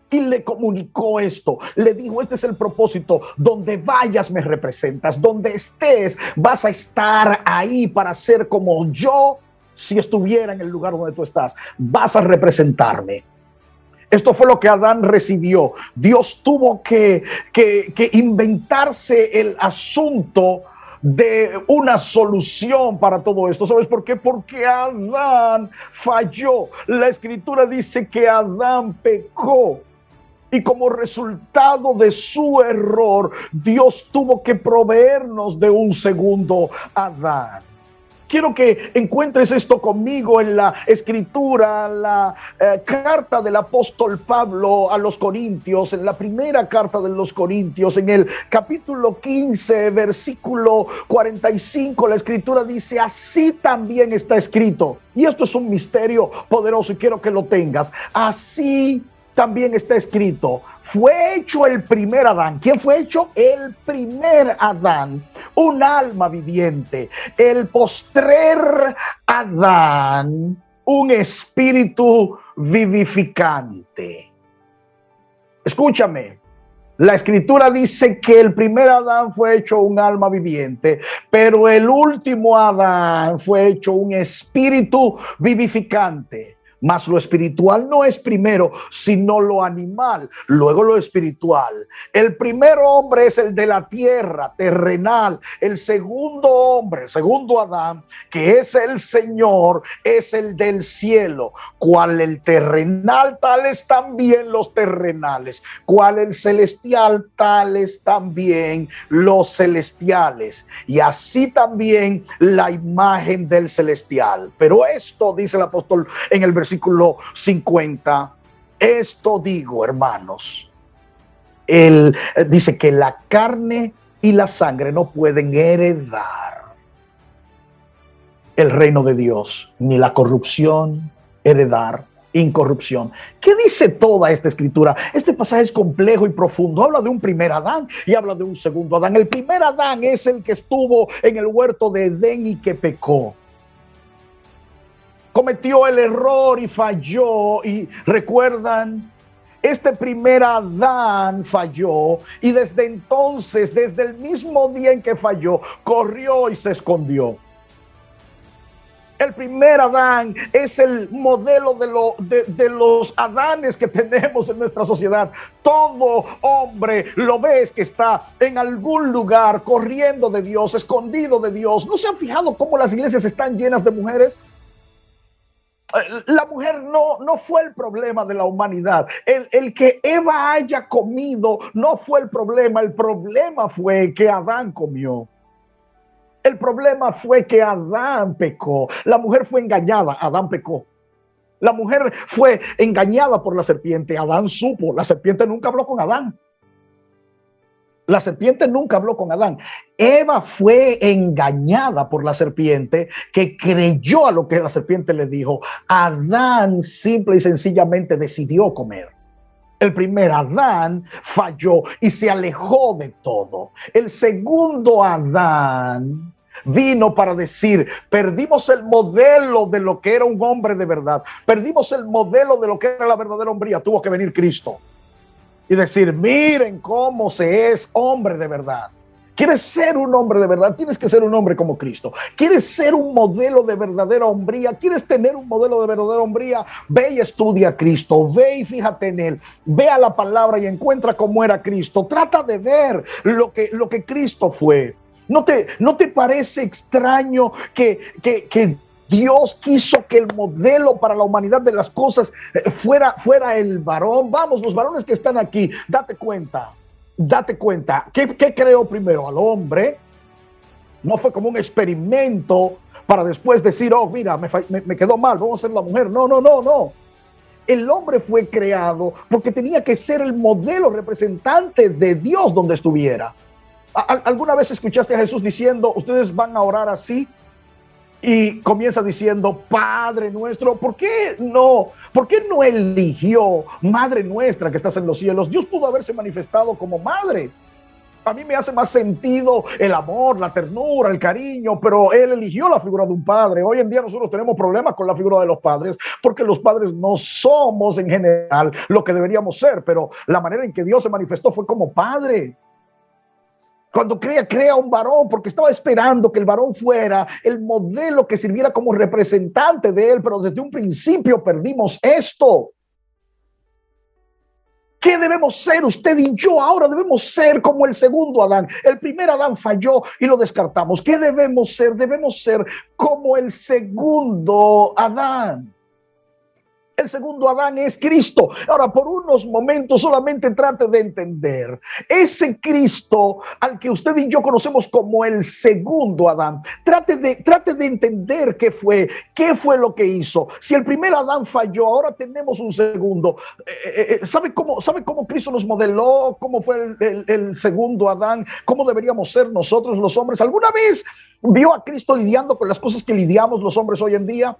y le comunicó esto. Le dijo, este es el propósito, donde vayas me representas, donde estés vas a estar ahí para ser como yo. Si estuviera en el lugar donde tú estás, vas a representarme. Esto fue lo que Adán recibió. Dios tuvo que inventarse el asunto de una solución para todo esto. ¿Sabes por qué? Porque Adán falló. La escritura dice que Adán pecó. Y como resultado de su error, Dios tuvo que proveernos de un segundo Adán. Quiero que encuentres esto conmigo en la escritura, la carta del apóstol Pablo a los Corintios, en la primera carta de los Corintios, en el capítulo 15, versículo 45, la escritura dice, así también está escrito. Y esto es un misterio poderoso y quiero que lo tengas. Así también está escrito, fue hecho el primer Adán. ¿Quién fue hecho? El primer Adán, un alma viviente. El postrer Adán, un espíritu vivificante. Escúchame, la escritura dice que el primer Adán fue hecho un alma viviente, pero el último Adán fue hecho un espíritu vivificante. Mas lo espiritual no es primero, sino lo animal, luego lo espiritual. El primer hombre es el de la tierra, terrenal. El segundo hombre, el segundo Adán, que es el Señor, es el del cielo. Cual el terrenal, tales también los terrenales. Cual el celestial, tales también los celestiales. Y así también la imagen del celestial. Pero esto, dice el apóstol en el versículo 50, esto digo, hermanos, él dice que la carne y la sangre no pueden heredar el reino de Dios, ni la corrupción heredar incorrupción. ¿Qué dice toda esta escritura? Este pasaje es complejo y profundo. Habla de un primer Adán y habla de un segundo Adán. El primer Adán es el que estuvo en el huerto de Edén y que pecó. Cometió el error y falló. Y recuerdan, este primer Adán falló y desde entonces, desde el mismo día en que falló, corrió y se escondió. El primer Adán es el modelo de los Adanes que tenemos en nuestra sociedad. Todo hombre lo ves que está en algún lugar corriendo de Dios, escondido de Dios. ¿No se han fijado cómo las iglesias están llenas de mujeres? La mujer no fue el problema de la humanidad. El que Eva haya comido no fue el problema fue que Adán comió. El problema fue que Adán pecó. La mujer fue engañada, Adán pecó. La mujer fue engañada por la serpiente, Adán supo. La serpiente nunca habló con Adán. La serpiente nunca habló con Adán. Eva fue engañada por la serpiente, que creyó a lo que la serpiente le dijo. Adán simple y sencillamente decidió comer. El primer Adán falló y se alejó de todo. El segundo Adán vino para decir: perdimos el modelo de lo que era un hombre de verdad. Perdimos el modelo de lo que era la verdadera hombría. Tuvo que venir Cristo y decir: miren cómo se es hombre de verdad. ¿Quieres ser un hombre de verdad? Tienes que ser un hombre como Cristo. ¿Quieres ser un modelo de verdadera hombría? ¿Quieres tener un modelo de verdadera hombría? Ve y estudia a Cristo. Ve y fíjate en Él. Ve a la palabra y encuentra cómo era Cristo. Trata de ver lo que Cristo fue. ¿No te parece extraño que Dios quiso que el modelo para la humanidad de las cosas fuera el varón? Vamos, los varones que están aquí, date cuenta. ¿Qué creó primero? Al hombre. No fue como un experimento para después decir: oh, mira, me quedó mal, vamos a hacer la mujer. No. El hombre fue creado porque tenía que ser el modelo representante de Dios donde estuviera. ¿Alguna vez escuchaste a Jesús diciendo: ustedes van a orar así? Y comienza diciendo: Padre nuestro. ¿Por qué no eligió Madre nuestra que estás en los cielos? Dios pudo haberse manifestado como madre. A mí me hace más sentido el amor, la ternura, el cariño, pero Él eligió la figura de un padre. Hoy en día nosotros tenemos problemas con la figura de los padres, porque los padres no somos en general lo que deberíamos ser, pero la manera en que Dios se manifestó fue como padre. Cuando crea un varón, porque estaba esperando que el varón fuera el modelo que sirviera como representante de él, pero desde un principio perdimos esto. ¿Qué debemos ser usted y yo? Ahora debemos ser como el segundo Adán. El primer Adán falló y lo descartamos. ¿Qué debemos ser? Debemos ser como el segundo Adán. El segundo Adán es Cristo. Ahora, por unos momentos solamente trate de entender. Ese Cristo al que usted y yo conocemos como el segundo Adán, trate de entender qué fue lo que hizo. Si el primer Adán falló, ahora tenemos un segundo. ¿Sabe cómo Cristo nos modeló? ¿Cómo fue el segundo Adán? ¿Cómo deberíamos ser nosotros los hombres? ¿Alguna vez vio a Cristo lidiando con las cosas que lidiamos los hombres hoy en día?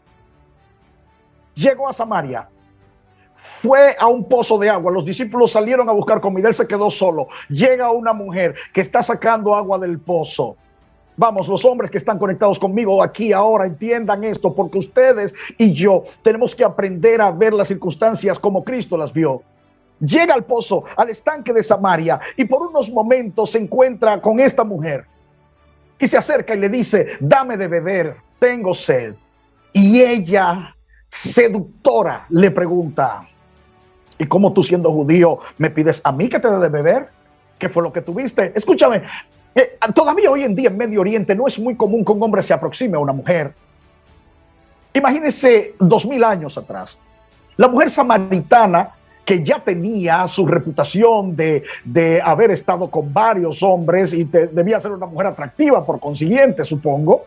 Llegó a Samaria, fue a un pozo de agua, los discípulos salieron a buscar comida, él se quedó solo. Llega una mujer que está sacando agua del pozo. Vamos, los hombres que están conectados conmigo aquí ahora, entiendan esto, porque ustedes y yo tenemos que aprender a ver las circunstancias como Cristo las vio. Llega al pozo, al estanque de Samaria, y por unos momentos se encuentra con esta mujer y se acerca y le dice: dame de beber, tengo sed. Y ella, seductora, le pregunta: ¿y cómo tú, siendo judío, me pides a mí que te dé de beber? ¿Qué fue lo que tuviste? Escúchame, todavía hoy en día en Medio Oriente no es muy común que un hombre se aproxime a una mujer. Imagínense 2000 años atrás. La mujer samaritana, que ya tenía su reputación de haber estado con varios hombres y debía ser una mujer atractiva por consiguiente, supongo.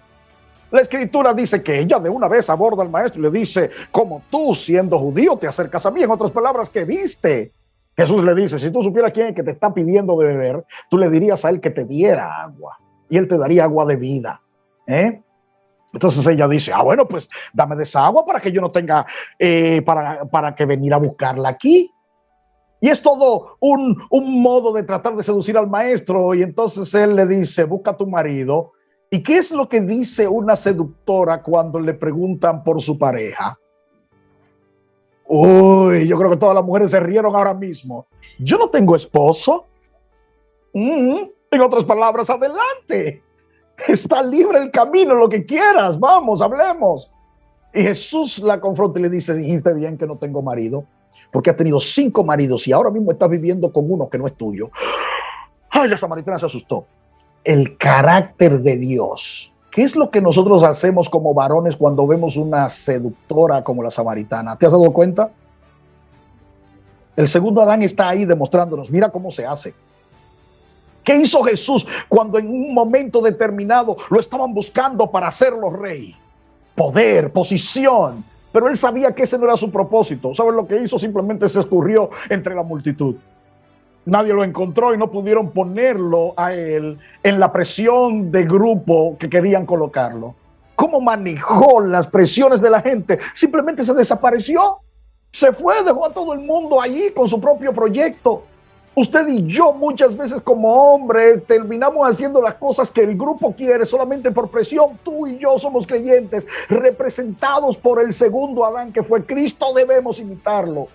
La escritura dice que ella de una vez aborda al maestro y le dice: como tú, siendo judío, te acercas a mí. En otras palabras, ¿qué viste? Jesús le dice: si tú supieras quién es que te está pidiendo de beber, tú le dirías a él que te diera agua y él te daría agua de vida. Entonces ella dice: bueno, pues dame de esa agua para que yo no tenga para que venir a buscarla aquí. Y es todo un modo de tratar de seducir al maestro. Y entonces él le dice: busca a tu marido. ¿Y qué es lo que dice una seductora cuando le preguntan por su pareja? Uy, yo creo que todas las mujeres se rieron ahora mismo. Yo no tengo esposo. En otras palabras, adelante. Está libre el camino, lo que quieras. Vamos, hablemos. Y Jesús la confronta y le dice: dijiste bien que no tengo marido, porque has tenido 5 maridos y ahora mismo estás viviendo con uno que no es tuyo. Ay, la samaritana se asustó. El carácter de Dios. ¿Qué es lo que nosotros hacemos como varones cuando vemos una seductora como la samaritana? ¿Te has dado cuenta? El segundo Adán está ahí demostrándonos: mira cómo se hace. ¿Qué hizo Jesús cuando en un momento determinado lo estaban buscando para hacerlo rey? Poder, posición. Pero él sabía que ese no era su propósito. ¿Sabes lo que hizo? Simplemente se escurrió entre la multitud. Nadie lo encontró y no pudieron ponerlo a él en la presión de grupo que querían colocarlo. ¿Cómo manejó las presiones de la gente? Simplemente se desapareció, se fue, dejó a todo el mundo allí con su propio proyecto. Usted y yo muchas veces como hombres terminamos haciendo las cosas que el grupo quiere solamente por presión. Tú y yo somos creyentes, representados por el segundo Adán que fue Cristo, debemos imitarlo.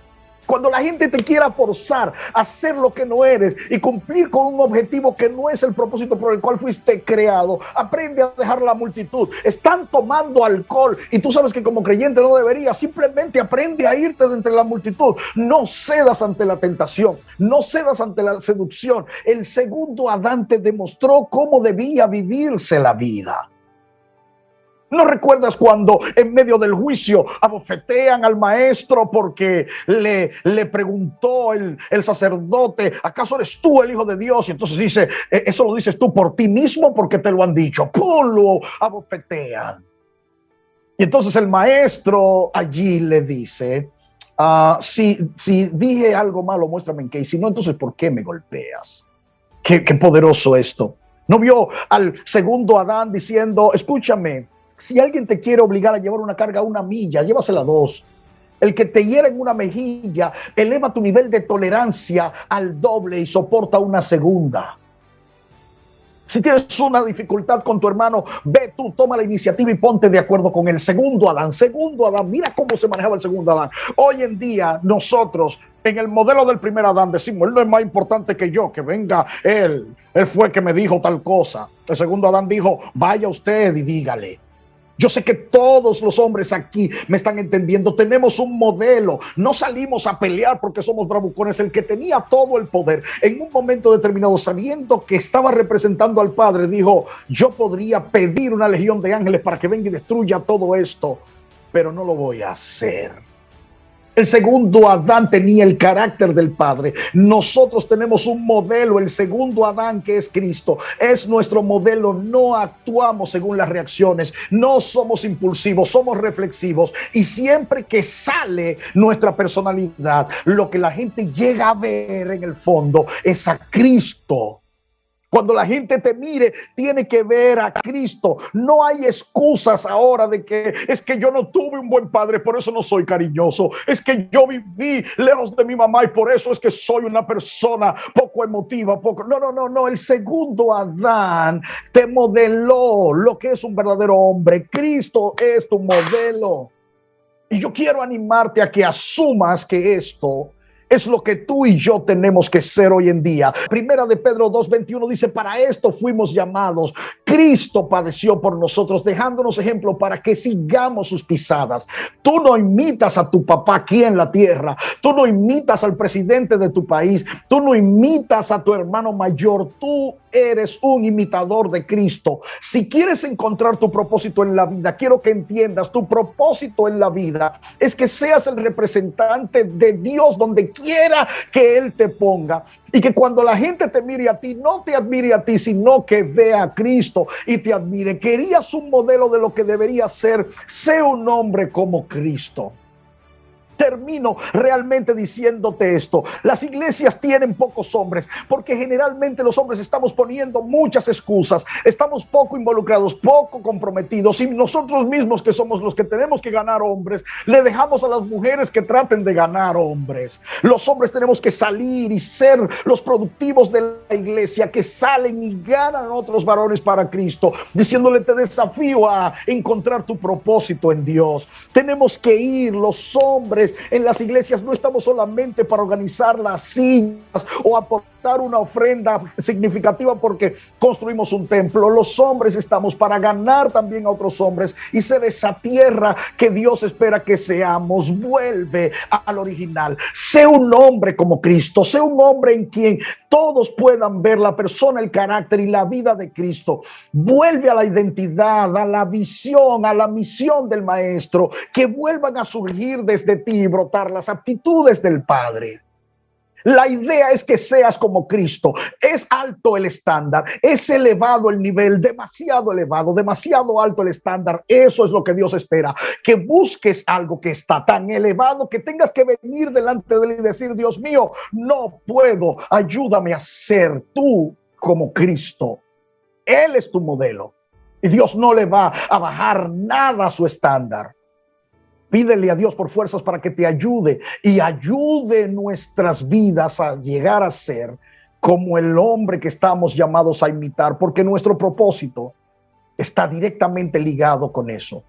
Cuando la gente te quiera forzar a hacer lo que no eres y cumplir con un objetivo que no es el propósito por el cual fuiste creado, aprende a dejar la multitud. Están tomando alcohol y tú sabes que como creyente no deberías. Simplemente aprende a irte de entre la multitud. No cedas ante la tentación, no cedas ante la seducción. El segundo Adán te demostró cómo debía vivirse la vida. ¿No recuerdas cuando en medio del juicio abofetean al maestro porque le preguntó el sacerdote, ¿acaso eres tú el Hijo de Dios? Y entonces dice, eso lo dices tú por ti mismo porque te lo han dicho. ¡Pum! Lo abofetean. Y entonces el maestro allí le dice, si dije algo malo, muéstrame en qué. Y si no, entonces ¿por qué me golpeas? Qué poderoso esto. ¿No vio al segundo Adán diciendo, escúchame, si alguien te quiere obligar a llevar una carga 1 milla, llévasela 2. El que te hiera en una mejilla, eleva tu nivel de tolerancia al doble y soporta una segunda. Si tienes una dificultad con tu hermano, ve tú, toma la iniciativa y ponte de acuerdo con el segundo Adán. Segundo Adán, mira cómo se manejaba el segundo Adán. Hoy en día nosotros, en el modelo del primer Adán, decimos, él no es más importante que yo, que venga él. Él fue que me dijo tal cosa. El segundo Adán dijo, vaya usted y dígale. Yo sé que todos los hombres aquí me están entendiendo. Tenemos un modelo. No salimos a pelear porque somos bravucones. El que tenía todo el poder en un momento determinado, sabiendo que estaba representando al Padre, dijo, yo podría pedir una legión de ángeles para que venga y destruya todo esto, pero no lo voy a hacer. El segundo Adán tenía el carácter del Padre. Nosotros tenemos un modelo, el segundo Adán, que es Cristo. Es nuestro modelo. No actuamos según las reacciones. No somos impulsivos, somos reflexivos. Y siempre que sale nuestra personalidad, lo que la gente llega a ver en el fondo es a Cristo. Cuando la gente te mire, tiene que ver a Cristo. No hay excusas ahora de que es que yo no tuve un buen padre, por eso no soy cariñoso. Es que yo viví lejos de mi mamá y por eso es que soy una persona poco emotiva, poco. No. El segundo Adán te modeló lo que es un verdadero hombre. Cristo es tu modelo. Y yo quiero animarte a que asumas que esto es lo que tú y yo tenemos que ser hoy en día. Primera de Pedro 2:21 dice, para esto fuimos llamados. Cristo padeció por nosotros, dejándonos ejemplo para que sigamos sus pisadas. Tú no imitas a tu papá aquí en la tierra. Tú no imitas al presidente de tu país. Tú no imitas a tu hermano mayor. Tú eres un imitador de Cristo. Si quieres encontrar tu propósito en la vida, quiero que entiendas, tu propósito en la vida es que seas el representante de Dios donde quiera que Él te ponga. Y que cuando la gente te mire a ti, no te admire a ti, sino que vea a Cristo y te admire. Querías un modelo de lo que debería ser. Sé un hombre como Cristo. Termino realmente diciéndote esto. Las iglesias tienen pocos hombres porque generalmente los hombres estamos poniendo muchas excusas, estamos poco involucrados, poco comprometidos, y nosotros mismos, que somos los que tenemos que ganar hombres, le dejamos a las mujeres que traten de ganar hombres. Los hombres tenemos que salir y ser los productivos de la iglesia, que salen y ganan otros varones para Cristo, diciéndole, te desafío a encontrar tu propósito en Dios. Tenemos que ir los hombres. En las iglesias no estamos solamente para organizar las sillas o aportar una ofrenda significativa porque construimos un templo. Los hombres estamos para ganar también a otros hombres y ser esa tierra que Dios espera que seamos. Vuelve al original. Sé un hombre como Cristo. Sé un hombre en quien todos puedan ver la persona, el carácter y la vida de Cristo. Vuelve a la identidad, a la visión, a la misión del Maestro, que vuelvan a surgir desde ti y brotar las aptitudes del Padre. La idea es que seas como Cristo. Es alto el estándar, es elevado el nivel, demasiado elevado, demasiado alto el estándar. Eso es lo que Dios espera, que busques algo que está tan elevado que tengas que venir delante de Él y decir: Dios mío, no puedo, ayúdame a ser tú como Cristo. Él es tu modelo y Dios no le va a bajar nada a su estándar. Pídele a Dios por fuerzas para que te ayude y ayude nuestras vidas a llegar a ser como el hombre que estamos llamados a imitar, porque nuestro propósito está directamente ligado con eso.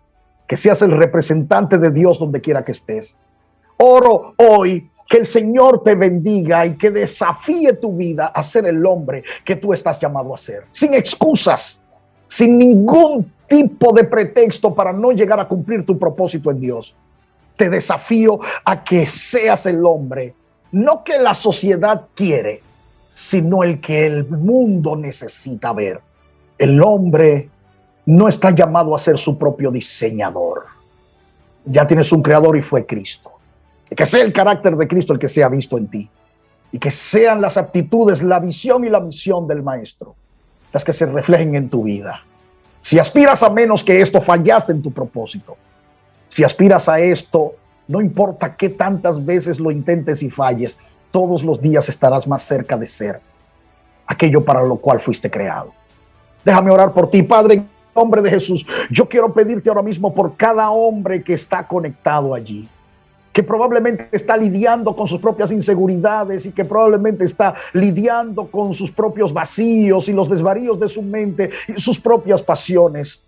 Que seas el representante de Dios donde quiera que estés. Oro hoy que el Señor te bendiga y que desafíe tu vida a ser el hombre que tú estás llamado a ser, sin excusas, sin ningún tipo de pretexto para no llegar a cumplir tu propósito en Dios. Te desafío a que seas el hombre, no que la sociedad quiere, sino el que el mundo necesita ver. El hombre no está llamado a ser su propio diseñador. Ya tienes un creador y fue Cristo. Que sea el carácter de Cristo el que sea visto en ti. Y que sean las aptitudes, la visión y la misión del Maestro las que se reflejen en tu vida. Si aspiras a menos que esto, fallaste en tu propósito. Si aspiras a esto, no importa qué tantas veces lo intentes y falles, todos los días estarás más cerca de ser aquello para lo cual fuiste creado. Déjame orar por ti, Padre, en nombre de Jesús. Yo quiero pedirte ahora mismo por cada hombre que está conectado allí, que probablemente está lidiando con sus propias inseguridades y que probablemente está lidiando con sus propios vacíos y los desvaríos de su mente y sus propias pasiones.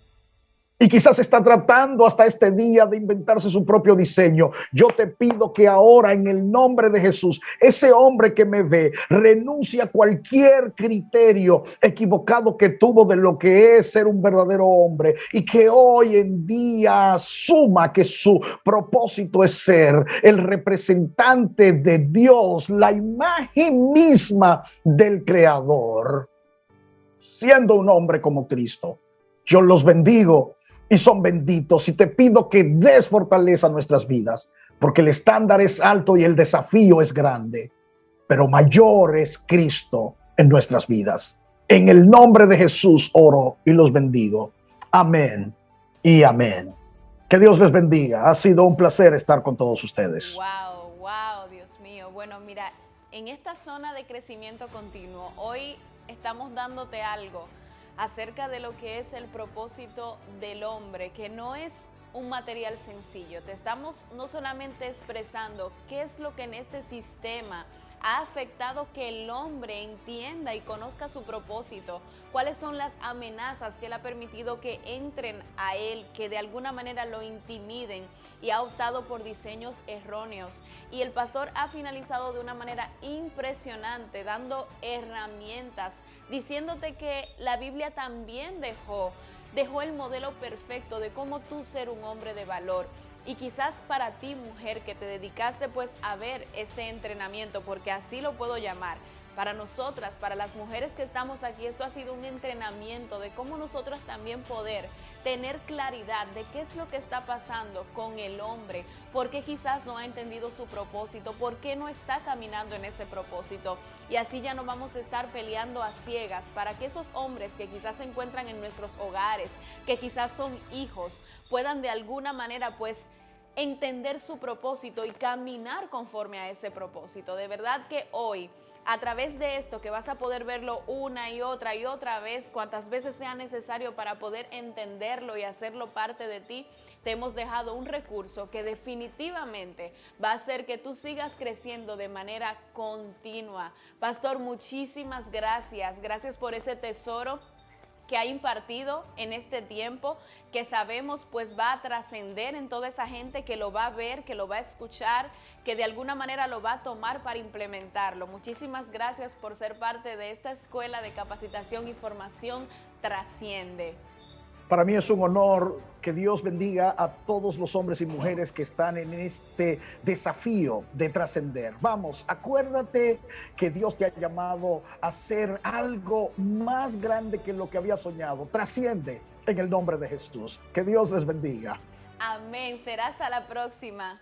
Y quizás está tratando hasta este día de inventarse su propio diseño. Yo te pido que ahora, en el nombre de Jesús, ese hombre que me ve renuncie a cualquier criterio equivocado que tuvo de lo que es ser un verdadero hombre y que hoy en día asuma que su propósito es ser el representante de Dios, la imagen misma del Creador, siendo un hombre como Cristo. Yo los bendigo y son benditos, y te pido que des fortaleza a nuestras vidas, porque el estándar es alto y el desafío es grande, pero mayor es Cristo en nuestras vidas. En el nombre de Jesús oro y los bendigo. Amén y amén. Que Dios les bendiga. Ha sido un placer estar con todos ustedes. Wow, Dios mío. Bueno, mira, en esta zona de crecimiento continuo, hoy estamos dándote algo acerca de lo que es el propósito del hombre, que no es un material sencillo. Te estamos no solamente expresando qué es lo que en este sistema ha afectado que el hombre entienda y conozca su propósito, cuáles son las amenazas que él ha permitido que entren a él, que de alguna manera lo intimiden, y ha optado por diseños erróneos. Y el pastor ha finalizado de una manera impresionante, dando herramientas, diciéndote que la Biblia también dejó el modelo perfecto de cómo tú ser un hombre de valor. Y quizás para ti, mujer, que te dedicaste pues a ver ese entrenamiento, porque así lo puedo llamar, para nosotras, para las mujeres que estamos aquí, esto ha sido un entrenamiento de cómo nosotros también poder tener claridad de qué es lo que está pasando con el hombre, por qué quizás no ha entendido su propósito, por qué no está caminando en ese propósito. Y así ya no vamos a estar peleando a ciegas, para que esos hombres que quizás se encuentran en nuestros hogares, que quizás son hijos, puedan de alguna manera pues entender su propósito y caminar conforme a ese propósito. De verdad que hoy, a través de esto, que vas a poder verlo una y otra vez, cuantas veces sea necesario para poder entenderlo y hacerlo parte de ti, te hemos dejado un recurso que definitivamente va a hacer que tú sigas creciendo de manera continua. Pastor, muchísimas gracias. Gracias por ese tesoro que ha impartido en este tiempo, que sabemos pues va a trascender en toda esa gente que lo va a ver, que lo va a escuchar, que de alguna manera lo va a tomar para implementarlo. Muchísimas gracias por ser parte de esta escuela de capacitación y formación Trasciende. Para mí es un honor. Que Dios bendiga a todos los hombres y mujeres que están en este desafío de trascender. Vamos, acuérdate que Dios te ha llamado a hacer algo más grande que lo que había soñado. Trasciende en el nombre de Jesús. Que Dios les bendiga. Amén. Será hasta la próxima.